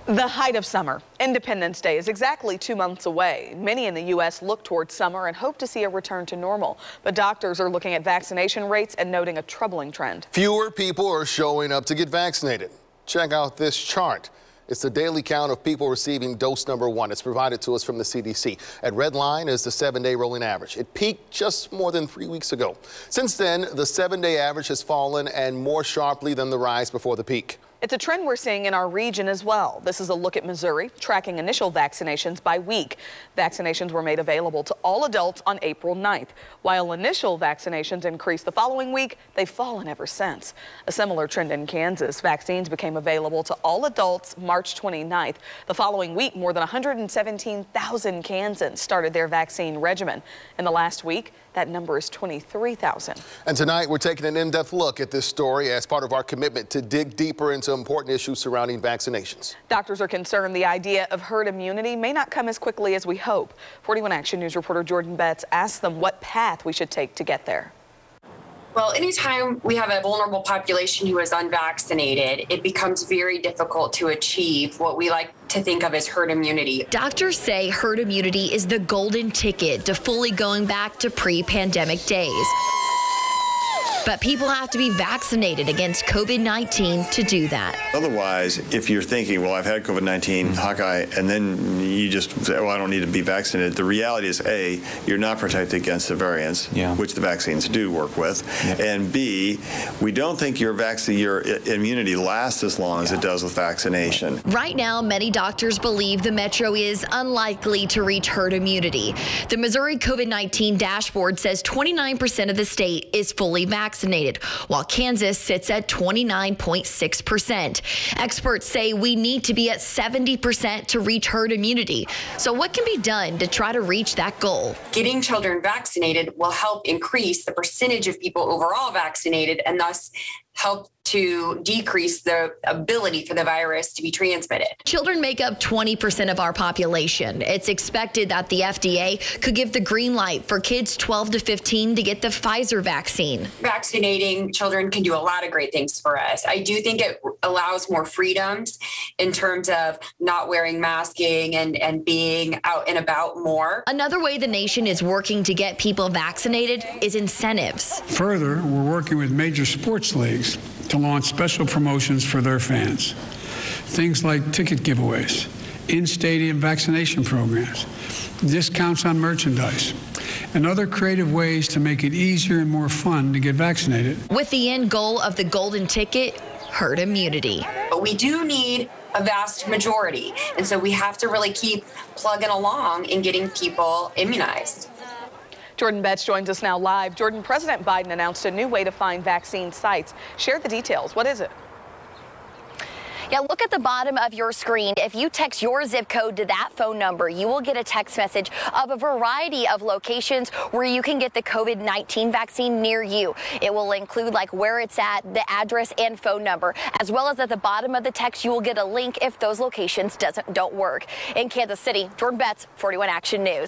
The height of summer, Independence Day, is exactly 2 months away. Many in the U.S. look towards summer and hope to see a return to normal. But doctors are looking at vaccination rates and noting a troubling trend. Fewer people are showing up to get vaccinated. Check out this chart. It's the daily count of people receiving dose number 1. It's provided to us from the CDC. At red line is the 7-day rolling average. It peaked just more than 3 weeks ago. Since then, the 7-day average has fallen and more sharply than the rise before the peak. It's a trend we're seeing in our region as well. This is a look at Missouri, tracking initial vaccinations by week. Vaccinations were made available to all adults on April 9th. While initial vaccinations increased the following week, they've fallen ever since. A similar trend in Kansas. Vaccines became available to all adults March 29th. The following week, more than 117,000 Kansans started their vaccine regimen. In the last week, that number is 23,000. And tonight, we're taking an in-depth look at this story as part of our commitment to dig deeper into important issues surrounding vaccinations. Doctors are concerned the idea of herd immunity may not come as quickly as we hope. 41 Action News reporter Jordan Betts asked them what path we should take to get there. Well, anytime we have a vulnerable population who is unvaccinated, it becomes very difficult to achieve what we like to think of as herd immunity. Doctors say herd immunity is the golden ticket to fully going back to pre-pandemic days. But people have to be vaccinated against COVID-19 to do that. Otherwise, if you're thinking, well, I've had COVID-19, Hawkeye, and then you just say, well, I don't need to be vaccinated. The reality is, A, you're not protected against the variants, which the vaccines do work with. And B, we don't think your immunity lasts as long as it does with vaccination. Right now, many doctors believe the metro is unlikely to reach herd immunity. The Missouri COVID-19 dashboard says 29% of the state is fully vaccinated, while Kansas sits at 29.6%. Experts say we need to be at 70% to reach herd immunity. So what can be done to try to reach that goal? Getting children vaccinated will help increase the percentage of people overall vaccinated and thus help to decrease the ability for the virus to be transmitted. Children make up 20% of our population. It's expected that the FDA could give the green light for kids 12 to 15 to get the Pfizer vaccine. Vaccinating children can do a lot of great things for us. I do think it allows more freedoms in terms of not wearing masking and being out and about more. Another way the nation is working to get people vaccinated is incentives. Further, we're working with major sports leagues to launch special promotions for their fans. Things like ticket giveaways, in-stadium vaccination programs, discounts on merchandise, and other creative ways to make it easier and more fun to get vaccinated. With the end goal of the golden ticket, herd immunity. But we do need a vast majority, and so we have to really keep plugging along in getting people immunized. Jordan Betts joins us now live. Jordan, President Biden announced a new way to find vaccine sites. Share the details. What is it? Yeah, look at the bottom of your screen. If you text your zip code to that phone number, you will get a text message of a variety of locations where you can get the COVID-19 vaccine near you. It will include like where it's at, the address and phone number, as well as at the bottom of the text, you will get a link if those locations don't work. In Kansas City, Jordan Betts, 41 Action News.